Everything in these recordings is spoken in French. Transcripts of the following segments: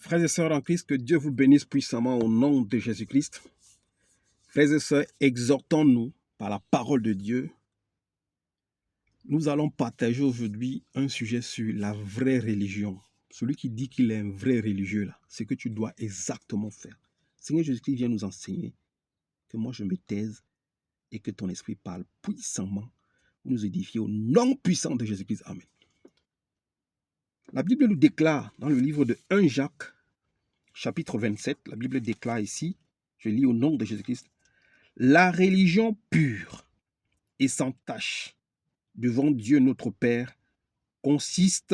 Frères et sœurs en Christ, que Dieu vous bénisse puissamment au nom de Jésus-Christ. Frères et sœurs, exhortons-nous par la parole de Dieu. Nous allons partager aujourd'hui un sujet sur la vraie religion. Celui qui dit qu'il est un vrai religieux, là, c'est que tu dois exactement faire. Seigneur Jésus-Christ vient nous enseigner que moi je me taise et que ton esprit parle puissamment pour nous édifier au nom puissant de Jésus-Christ. Amen. La Bible nous déclare dans le livre de 1 Jacques, chapitre 27, la Bible déclare ici, je lis au nom de Jésus-Christ, la religion pure et sans tache devant Dieu notre Père consiste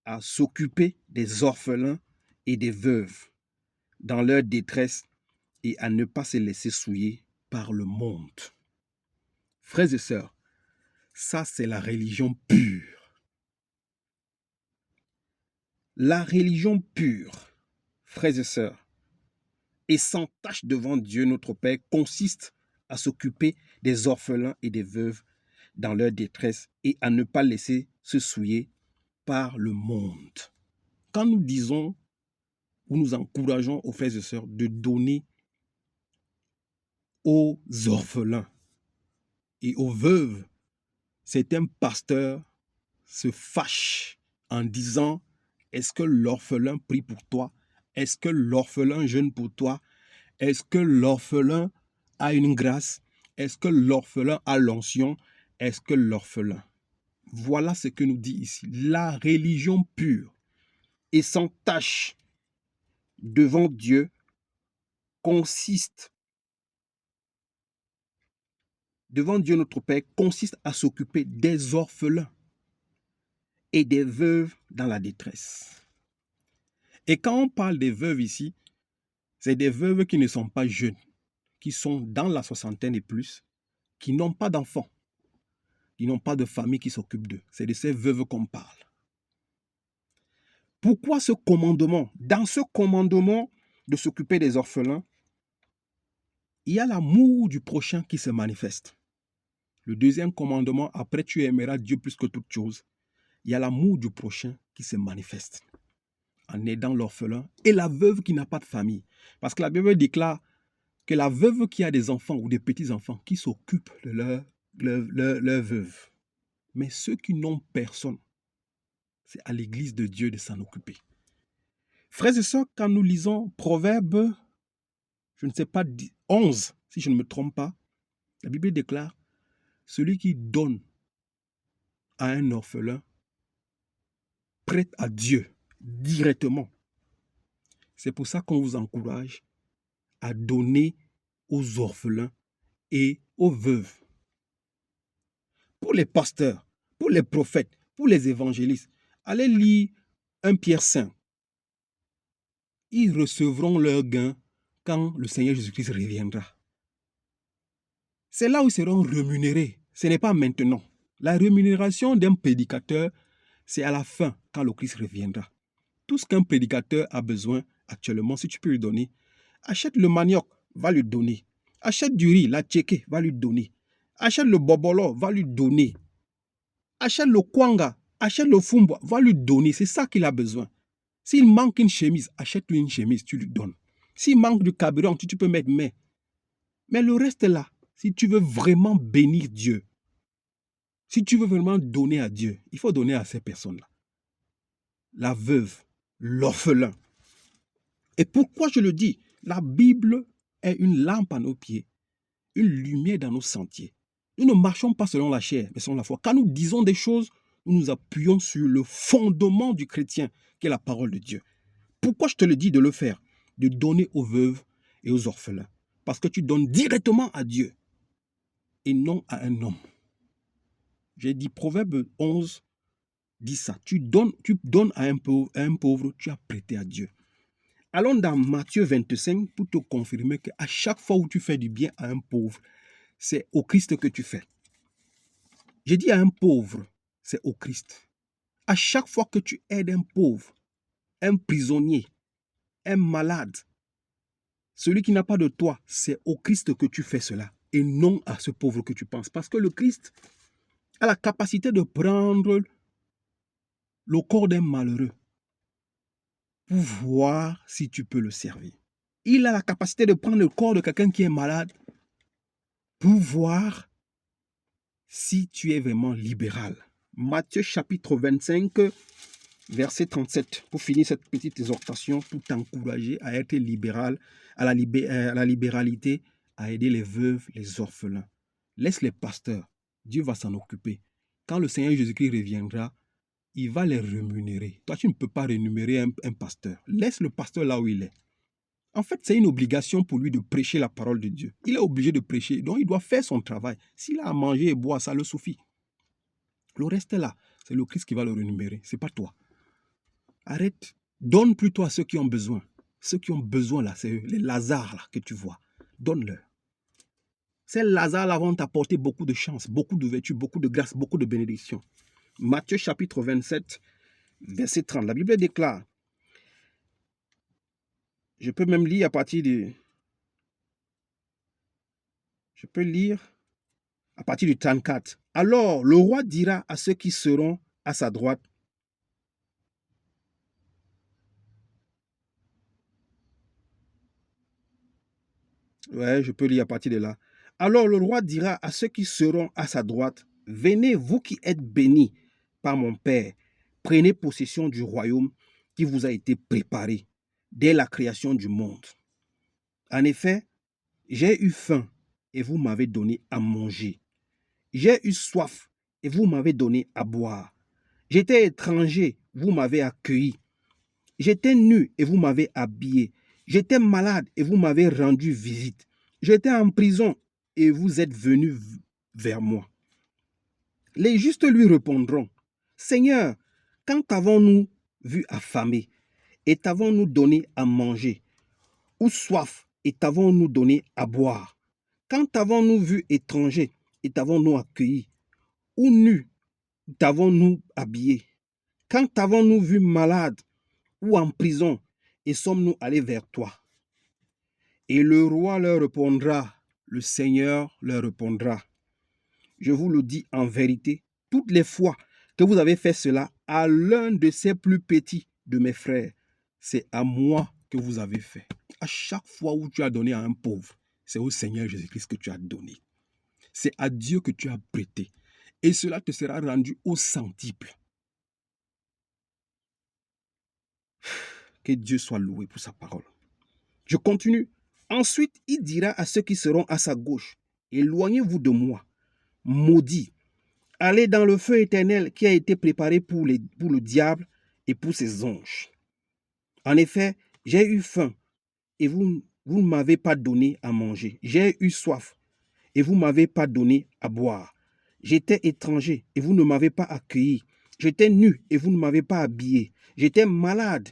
à s'occuper des orphelins et des veuves dans leur détresse et à ne pas se laisser souiller par le monde. Frères et sœurs, ça c'est la religion pure. La religion pure, frères et sœurs, et sans tache devant Dieu notre Père consiste à s'occuper des orphelins et des veuves dans leur détresse et à ne pas laisser se souiller par le monde. Quand nous disons ou nous encourageons aux frères et sœurs de donner aux orphelins et aux veuves, certains pasteurs se fâchent en disant: est-ce que l'orphelin prie pour toi? Est-ce que l'orphelin jeûne pour toi? Est-ce que l'orphelin a une grâce? Est-ce que l'orphelin a l'onction? Est-ce que l'orphelin? Voilà ce que nous dit ici. La religion pure et sans tache devant Dieu consiste, devant Dieu notre Père, consiste à s'occuper des orphelins et des veuves dans la détresse. Et quand on parle des veuves ici, c'est des veuves qui ne sont pas jeunes, qui sont dans la soixantaine et plus, qui n'ont pas d'enfants, qui n'ont pas de famille qui s'occupe d'eux. C'est de ces veuves qu'on parle. Pourquoi ce commandement? Dans ce commandement de s'occuper des orphelins, il y a l'amour du prochain qui se manifeste. Le deuxième commandement, après tu aimeras Dieu plus que toute chose, il y a l'amour du prochain qui se manifeste en aidant l'orphelin et la veuve qui n'a pas de famille. Parce que la Bible déclare que la veuve qui a des enfants ou des petits-enfants qui s'occupent de leur veuve. Mais ceux qui n'ont personne, c'est à l'église de Dieu de s'en occuper. Frères et sœurs, quand nous lisons Proverbes, je ne sais pas, 11, si je ne me trompe pas, la Bible déclare: celui qui donne à un orphelin prête à Dieu directement. C'est pour ça qu'on vous encourage à donner aux orphelins et aux veuves. Pour les pasteurs, pour les prophètes, pour les évangélistes, allez lire 1 Pierre 5. Ils recevront leur gain quand le Seigneur Jésus-Christ reviendra. C'est là où ils seront rémunérés. Ce n'est pas maintenant. La rémunération d'un prédicateur, c'est à la fin, quand le Christ reviendra. Tout ce qu'un prédicateur a besoin actuellement, si tu peux lui donner, achète le manioc, va lui donner. Achète du riz, la tchéké, va lui donner. Achète le bobolo, va lui donner. Achète le kwanga, achète le fumba, va lui donner. C'est ça qu'il a besoin. S'il manque une chemise, achète-lui une chemise, tu lui donnes. S'il manque du carburant, tu peux mettre mais. Mais le reste là, si tu veux vraiment bénir Dieu, si tu veux vraiment donner à Dieu, il faut donner à ces personnes-là. La veuve, l'orphelin. Et pourquoi je le dis? La Bible est une lampe à nos pieds, une lumière dans nos sentiers. Nous ne marchons pas selon la chair, mais selon la foi. Quand nous disons des choses, nous nous appuyons sur le fondement du chrétien, qui est la parole de Dieu. Pourquoi je te le dis de le faire? De donner aux veuves et aux orphelins. Parce que tu donnes directement à Dieu et non à un homme. J'ai dit, Proverbe 11 dit ça. Tu donnes à un pauvre, tu as prêté à Dieu. Allons dans Matthieu 25 pour te confirmer qu'à chaque fois où tu fais du bien à un pauvre, c'est au Christ que tu fais. J'ai dit à un pauvre, c'est au Christ. À chaque fois que tu aides un pauvre, un prisonnier, un malade, celui qui n'a pas de toi, c'est au Christ que tu fais cela et non à ce pauvre que tu penses. Parce que le Christ a la capacité de prendre le corps d'un malheureux pour voir si tu peux le servir. Il a la capacité de prendre le corps de quelqu'un qui est malade pour voir si tu es vraiment libéral. Matthieu chapitre 25, verset 37, pour finir cette petite exhortation, pour t'encourager à être libéral, à la libéralité, à aider les veuves, les orphelins. Laisse les pasteurs, Dieu va s'en occuper. Quand le Seigneur Jésus-Christ reviendra, il va les rémunérer. Toi, tu ne peux pas rémunérer un pasteur. Laisse le pasteur là où il est. En fait, c'est une obligation pour lui de prêcher la parole de Dieu. Il est obligé de prêcher, donc il doit faire son travail. S'il a à manger et boire, ça le suffit. Le reste est là, c'est le Christ qui va le rémunérer, ce n'est pas toi. Arrête, donne plutôt à ceux qui ont besoin. Ceux qui ont besoin là, c'est les Lazars là, que tu vois. Donne-leur. Ces Lazars là vont t'apporter beaucoup de chance, beaucoup de vertu, beaucoup de grâce, beaucoup de bénédictions. Matthieu chapitre 27, verset 30. La Bible déclare, je peux même lire à partir de... Je peux lire à partir du 34. Alors le roi dira à ceux qui seront à sa droite, ouais, je peux lire à partir de là. Alors le roi dira à ceux qui seront à sa droite, venez, vous qui êtes bénis par mon Père, prenez possession du royaume qui vous a été préparé dès la création du monde. En effet, j'ai eu faim et vous m'avez donné à manger. J'ai eu soif et vous m'avez donné à boire. J'étais étranger, vous m'avez accueilli. J'étais nu et vous m'avez habillé. J'étais malade et vous m'avez rendu visite. J'étais en prison et vous êtes venus vers moi. Les justes lui répondront, Seigneur, quand t'avons-nous vu affamé et t'avons-nous donné à manger, ou soif et t'avons-nous donné à boire? Quand t'avons-nous vu étranger et t'avons-nous accueilli, ou nu, t'avons-nous habillé? Quand t'avons-nous vu malade ou en prison et sommes-nous allés vers toi? Et le roi leur répondra, le Seigneur leur répondra, je vous le dis en vérité, toutes les fois que vous avez fait cela à l'un de ces plus petits de mes frères, c'est à moi que vous avez fait. À chaque fois où tu as donné à un pauvre, c'est au Seigneur Jésus-Christ que tu as donné. C'est à Dieu que tu as prêté. Et cela te sera rendu au centuple. Que Dieu soit loué pour sa parole. Je continue. Ensuite, il dira à ceux qui seront à sa gauche, éloignez-vous de moi, maudits, allez dans le feu éternel qui a été préparé pour le diable et pour ses anges. En effet, j'ai eu faim et vous ne m'avez pas donné à manger. J'ai eu soif et vous ne m'avez pas donné à boire. J'étais étranger et vous ne m'avez pas accueilli. J'étais nu et vous ne m'avez pas habillé. J'étais malade,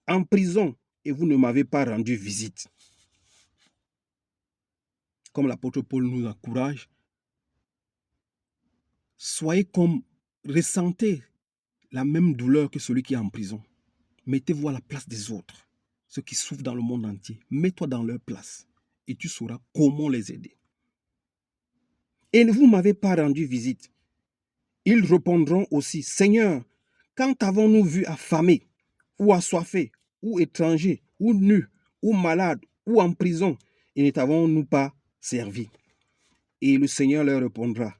en prison et vous ne m'avez pas rendu visite. Comme l'apôtre Paul nous encourage, soyez comme, ressentez la même douleur que celui qui est en prison. Mettez-vous à la place des autres, ceux qui souffrent dans le monde entier. Mets-toi dans leur place et tu sauras comment les aider. Et vous ne m'avez pas rendu visite. Ils répondront aussi, Seigneur, quand avons-nous vu affamé, ou assoiffé, ou étranger, ou nu, ou malade, ou en prison, et ne t'avons-nous pas servi? Et le Seigneur leur répondra,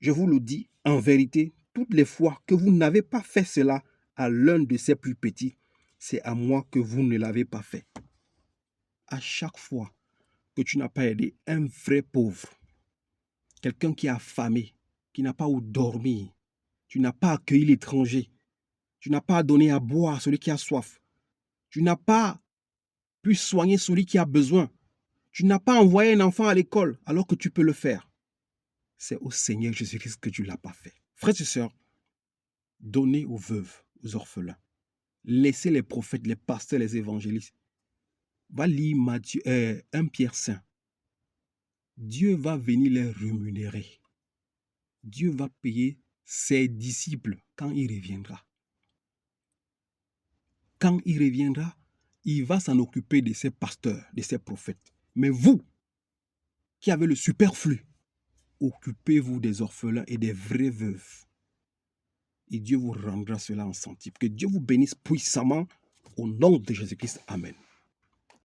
je vous le dis en vérité, toutes les fois que vous n'avez pas fait cela à l'un de ces plus petits, c'est à moi que vous ne l'avez pas fait. À chaque fois que tu n'as pas aidé un vrai pauvre, quelqu'un qui est affamé, qui n'a pas où dormir, tu n'as pas accueilli l'étranger, tu n'as pas donné à boire à celui qui a soif, tu n'as pas pu soigner celui qui a besoin, tu n'as pas envoyé un enfant à l'école alors que tu peux le faire. C'est au Seigneur Jésus-Christ que tu ne l'as pas fait. Frères et sœurs, donnez aux veuves, aux orphelins. Laissez les prophètes, les pasteurs, les évangélistes. Va lire 1 Pierre Saint. Dieu va venir les rémunérer. Dieu va payer ses disciples quand il reviendra. Quand il reviendra, il va s'en occuper de ses pasteurs, de ses prophètes. Mais vous, qui avez le superflu, occupez-vous des orphelins et des vraies veuves. Et Dieu vous rendra cela en centuple. Que Dieu vous bénisse puissamment Au nom de Jésus-Christ, Amen.